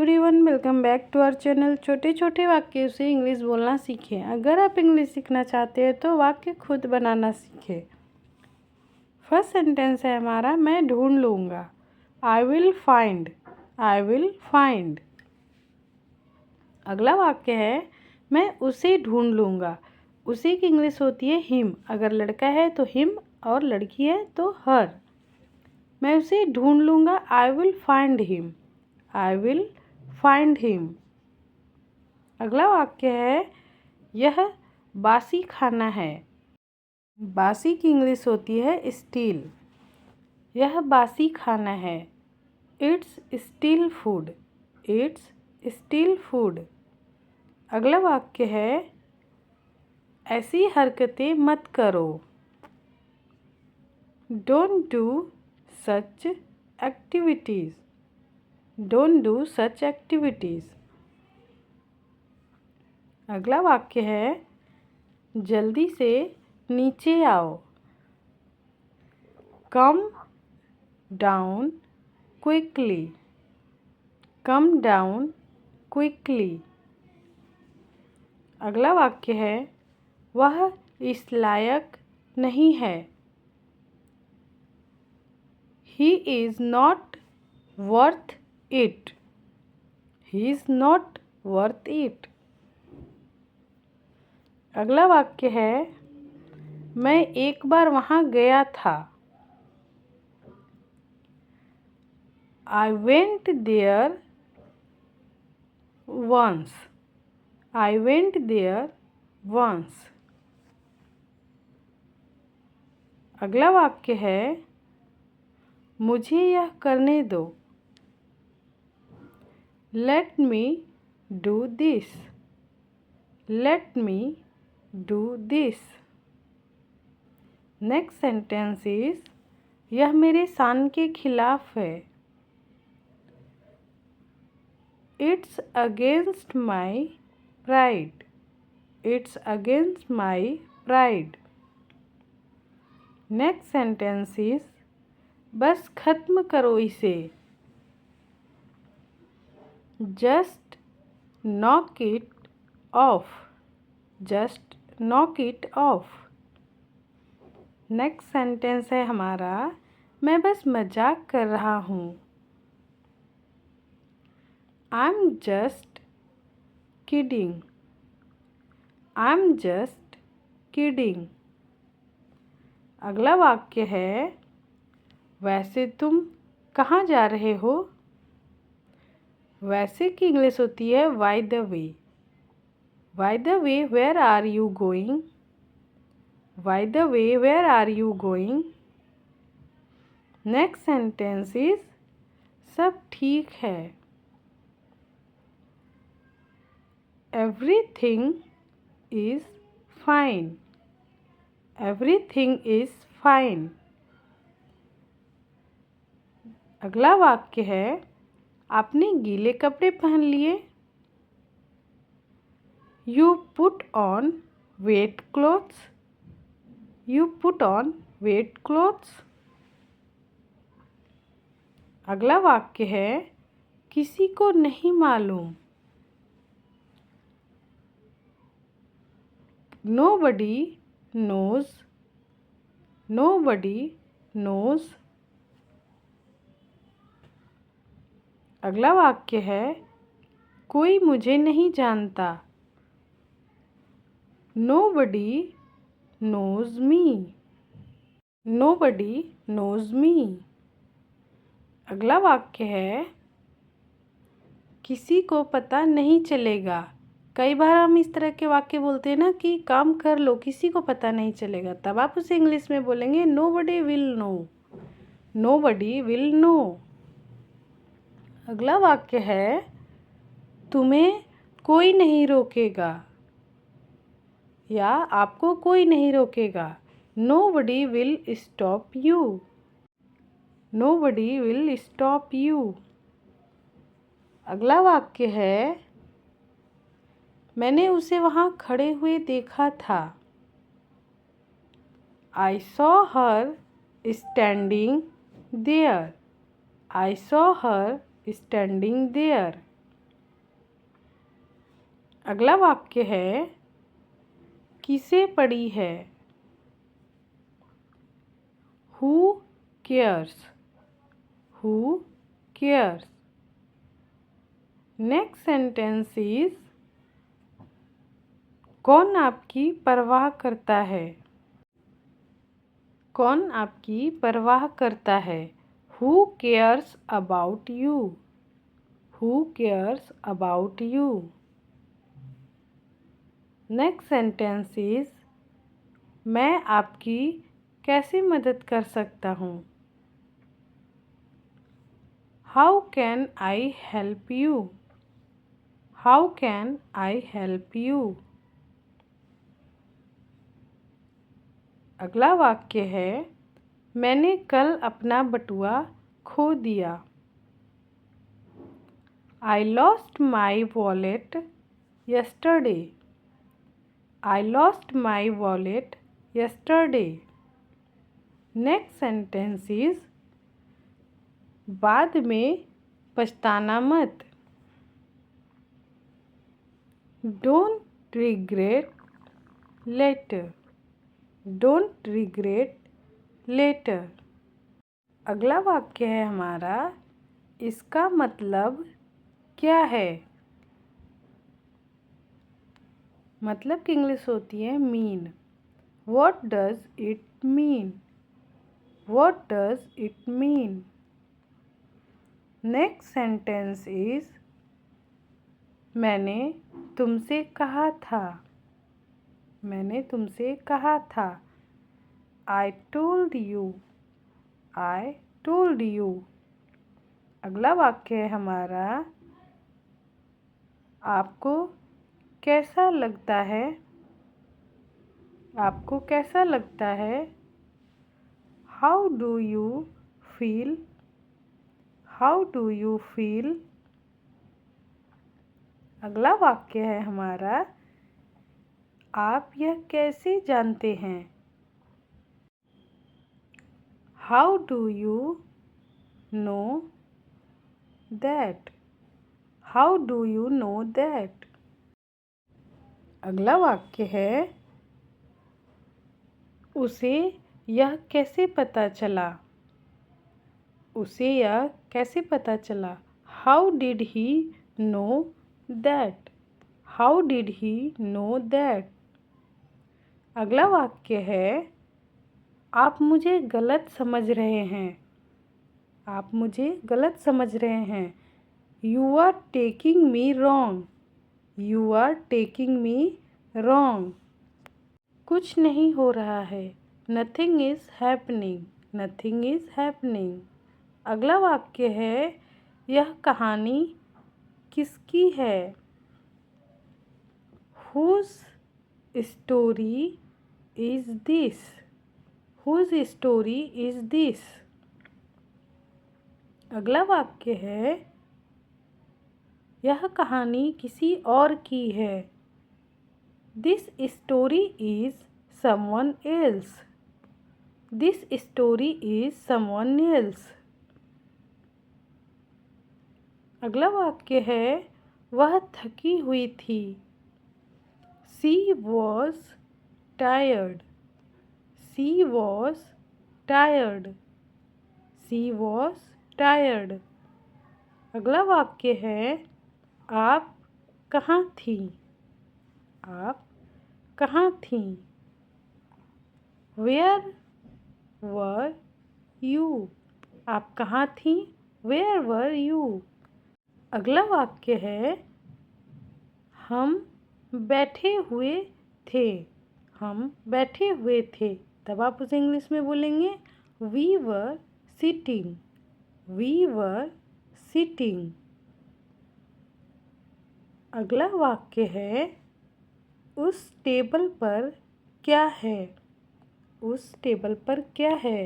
Everyone, welcome back to our channel. छोटे छोटे वाक्यों से इंग्लिश बोलना सीखें। अगर आप इंग्लिश सीखना चाहते हैं तो वाक्य खुद बनाना सीखें। फर्स्ट सेंटेंस है हमारा, मैं ढूंढ लूँगा। I will find. I will find. अगला वाक्य है, मैं उसे ढूंढ लूँगा। उसे की इंग्लिश होती है हिम। अगर लड़का है तो हिम और लड़की है तो हर। मैं उसे ढूंढ लूँगा। I will find him. I will find him. अगला वाक्य है, यह बासी खाना है। बासी की इंग्लिश होती है स्टील। यह बासी खाना है। It's steel food. It's steel food. अगला वाक्य है, ऐसी हरकतें मत करो। Don't do such activities. Don't do such activities. अगला वाक्य है, जल्दी से नीचे आओ। Come down quickly. Come down quickly. अगला वाक्य है, वह इस लायक नहीं है। He is not worth it. He is not worth it. अगला वाक्य है, मैं एक बार वहाँ गया था। I went there once. I went there once. अगला वाक्य है, मुझे यह करने दो। Let me do this. Let me do this. Next sentence is, यह मेरे शान के खिलाफ है। It's against my pride. It's against my pride. Next sentence is, बस खत्म करो इसे। Just knock it off. Just knock it off. Next sentence है हमारा, मैं बस मजाक कर रहा हूँ। I am just kidding. I am just kidding. अगला वाक्य है, वैसे तुम कहाँ जा रहे हो। वैसे की इंग्लिश होती है by the way. By the way, where are you going. By the way, where are you going. Next sentence is, सब ठीक है। Everything is fine. Everything is fine. अगला वाक्य है, आपने गीले कपड़े पहन लिए। You put on wet clothes. You put on wet clothes. अगला वाक्य है, किसी को नहीं मालूम। Nobody knows. Nobody knows. अगला वाक्य है, कोई मुझे नहीं जानता। Nobody knows me. Nobody knows me. अगला वाक्य है, किसी को पता नहीं चलेगा। कई बार हम इस तरह के वाक्य बोलते हैं ना कि काम कर लो, किसी को पता नहीं चलेगा, तब आप उसे इंग्लिश में बोलेंगे nobody will know. Nobody will know. अगला वाक्य है, तुम्हें कोई नहीं रोकेगा या आपको कोई नहीं रोकेगा। Nobody will stop you. Nobody will stop you. अगला वाक्य है, मैंने उसे वहाँ खड़े हुए देखा था। I saw her standing there. I saw her standing there. अगला वाक्य है किसे पड़ी है। Who cares, who cares. Next sentence is कौन आपकी परवाह करता है। कौन आपकी परवाह करता है। Who cares about you, who cares about you. Next sentence is मैं आपकी कैसे मदद कर सकता हूँ। How can I help you, how can I help you. अगला वाक्य है मैंने कल अपना बटुआ खो दिया। I lost my wallet yesterday, I lost my wallet yesterday. Next sentence is बाद में पछताना मत। Don't regret later, don't regret later. अगला वाक्य है हमारा इसका मतलब क्या है। मतलब की इंग्लिश होती है mean. What does it mean, what does it mean. Next sentence is मैंने तुमसे कहा था, मैंने तुमसे कहा था। I told you, I told you. अगला वाक्य है हमारा आपको कैसा लगता है, आपको कैसा लगता है। How do you feel, how do you feel. अगला वाक्य है हमारा आप यह कैसे जानते हैं। How do you know that, how do you know that. अगला वाक्य है उसे यह कैसे पता चला, उसे यह कैसे पता चला। How did he know that, how did he know that. अगला वाक्य है आप मुझे गलत समझ रहे हैं, आप मुझे गलत समझ रहे हैं। You are taking me wrong, you are taking me wrong. कुछ नहीं हो रहा है। Nothing is happening, nothing is happening. अगला वाक्य है यह कहानी किसकी है। Whose story is this, whose story is this. अगला वाक्य है यह कहानी किसी और की है। This story is someone else, this story is someone else. अगला वाक्य है वह थकी हुई थी। She was tired, she was tired, she was tired. अगला वाक्य है आप कहाँ थी, आप कहाँ थी। वेयर वर यू, आप कहाँ थी। Where were you. अगला वाक्य है हम बैठे हुए थे, हम बैठे हुए थे। तब आप उसे इंग्लिश में बोलेंगे we were sitting, we were sitting. अगला वाक्य है उस टेबल पर क्या है, उस टेबल पर क्या है।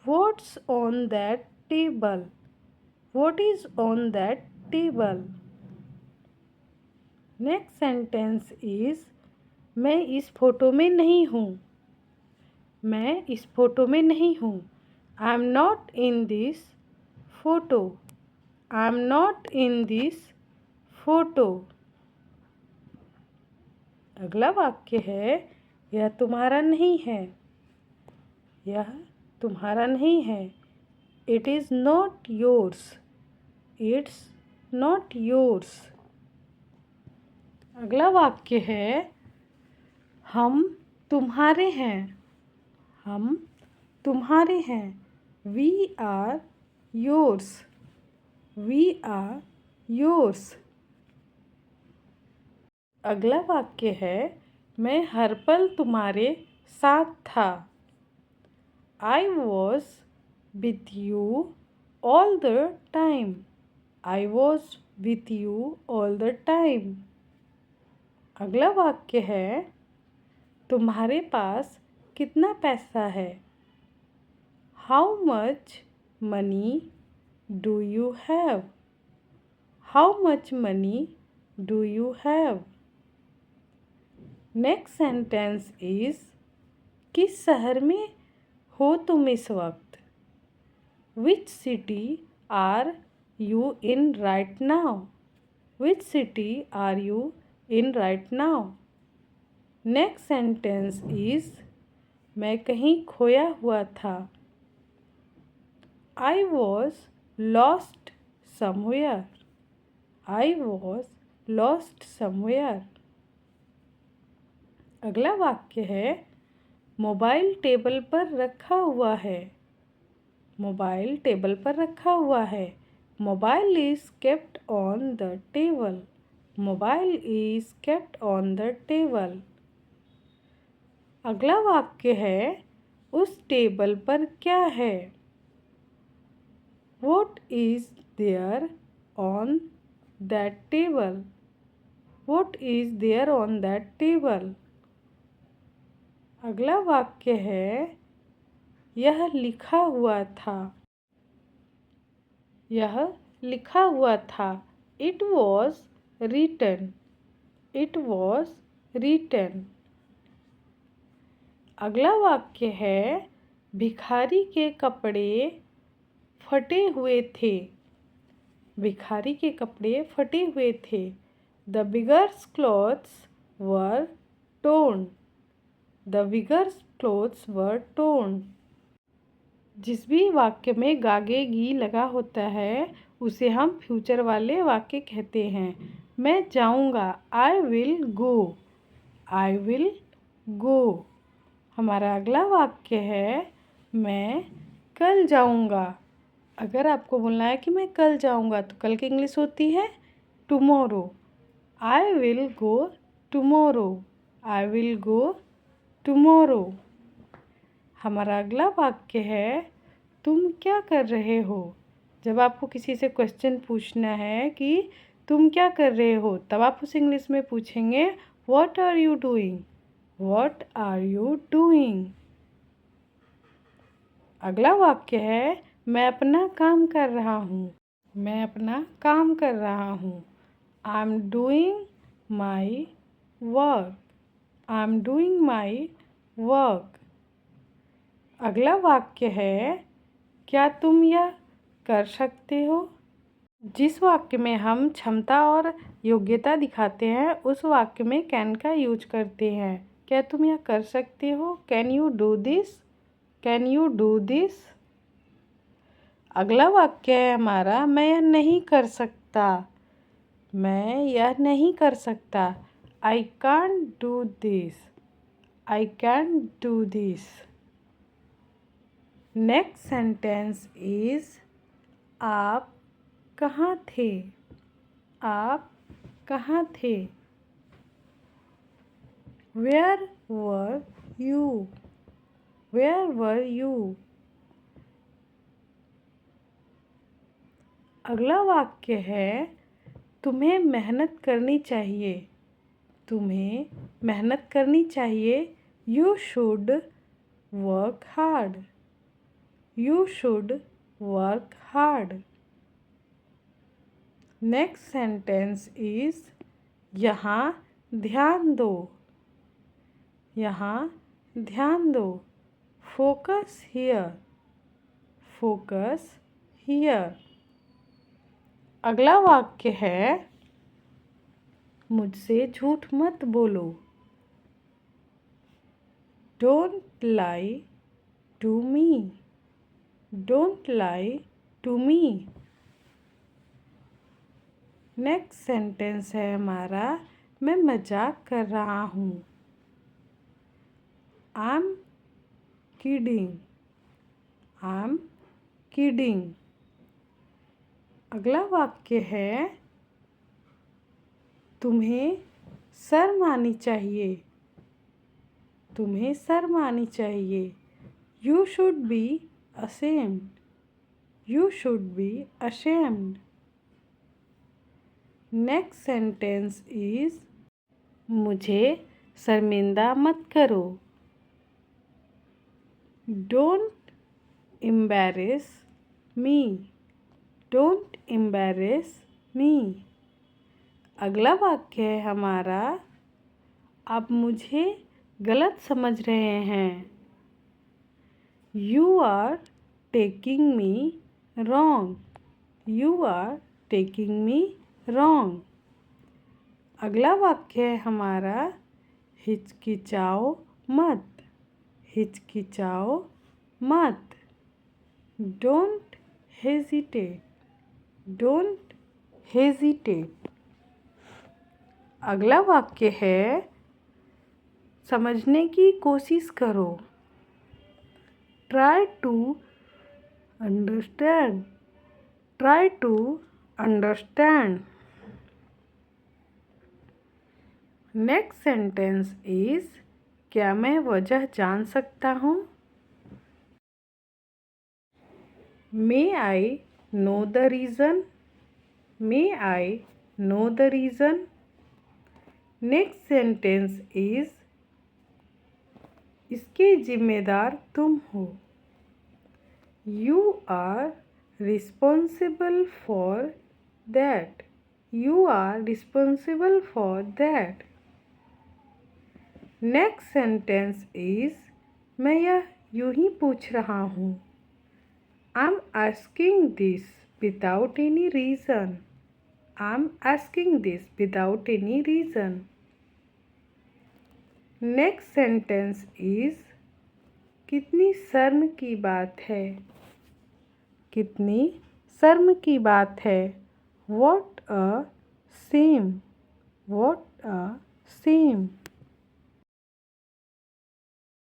What's on that table, what is on that table. Next sentence is मैं इस फोटो में नहीं हूँ, मैं इस फोटो में नहीं हूँ। I am not in this photo, I am not in this photo. अगला वाक्य है यह तुम्हारा नहीं है। यह तुम्हारा नहीं है। It is not yours. It's not yours. अगला वाक्य है हम तुम्हारे हैं। हम तुम्हारे हैं। We are yours. We are yours. अगला वाक्य है मैं हर पल तुम्हारे साथ था। I was with you all the time. I was with you all the time. अगला वाक्य है तुम्हारे पास कितना पैसा है। How much money do you have. How much money do you have. Next sentence is किस शहर में हो तुम इस वक्त। Which city are you in right now. Which city are you in right now. Next sentence is मैं कहीं खोया हुआ था। I was lost somewhere. I was lost somewhere. अगला वाक्य है मोबाइल टेबल पर रखा हुआ है। मोबाइल टेबल पर रखा हुआ है। Mobile is kept on the table. Mobile is kept on the table. अगला वाक्य है उस टेबल पर क्या है। What is there on that table? What is there on that table? अगला वाक्य है यह लिखा हुआ था। यह लिखा हुआ था। It was written. It was written. अगला वाक्य है भिखारी के कपड़े फटे हुए थे। भिखारी के कपड़े फटे हुए थे। The beggars clothes were torn. The beggars clothes were torn. जिस भी वाक्य में गागे गी लगा होता है उसे हम फ्यूचर वाले वाक्य कहते हैं। मैं जाऊंगा। I will go. I will go. हमारा अगला वाक्य है मैं कल जाऊंगा। अगर आपको बोलना है कि मैं कल जाऊंगा तो कल की इंग्लिश होती है tomorrow. I will go tomorrow. I will go tomorrow. हमारा अगला वाक्य है तुम क्या कर रहे हो। जब आपको किसी से क्वेश्चन पूछना है कि तुम क्या कर रहे हो तब आप उसे इंग्लिश में पूछेंगे what are you doing. What are you doing. अगला वाक्य है मैं अपना काम कर रहा हूँ। मैं अपना काम कर रहा हूँ। I am doing my work. I am doing my work. अगला वाक्य है क्या तुम यह कर सकते हो। जिस वाक्य में हम क्षमता और योग्यता दिखाते हैं उस वाक्य में कैन का यूज करते हैं। क्या तुम यह कर सकते हो। Can you do this. Can you do this. अगला वाक्य है हमारा मैं यह नहीं कर सकता। मैं यह नहीं कर सकता। I can't do this. I can do this. Next sentence is आप कहाँ थे। आप कहाँ थे। Where were you. Where were you. अगला वाक्य है तुम्हें मेहनत करनी चाहिए। तुम्हें मेहनत करनी चाहिए। You should work hard. You should work hard. Next sentence is यहाँ ध्यान दो। यहाँ ध्यान दो। Focus here. Focus here. अगला वाक्य है मुझसे झूठ मत बोलो। Don't lie to me, don't lie to me. Next sentence है हमारा, मैं मजाक कर रहा हूँ। I am kidding, I am kidding. अगला वाक्य है, तुम्हें शर्म आनी चाहिए, तुम्हें शर्म आनी चाहिए। You should be ashamed, you should be ashamed. Next sentence is, मुझे शर्मिंदा मत करो। Don't embarrass me, don't embarrass me. अगला वाक्य है हमारा, आप मुझे गलत समझ रहे हैं। You are taking me wrong, you are taking me wrong. अगला वाक्य है हमारा, हिचकिचाओ मत, हिचकिचाओ मत। Don't hesitate, don't hesitate. अगला वाक्य है, समझने की कोशिश करो। Try to understand, try to understand. Next sentence is, क्या मैं वजह जान सकता हूँ? May I know the reason, may I know the reason. Next sentence is, इसके जिम्मेदार तुम हो। You are responsible for that, you are responsible for that. Next sentence is, मैं यह यूं ही पूछ रहा हूँ। I am asking this without any reason, I am asking this without any reason. Next sentence is, कितनी शर्म की बात है, कितनी शर्म की बात है। What a shame, what a shame.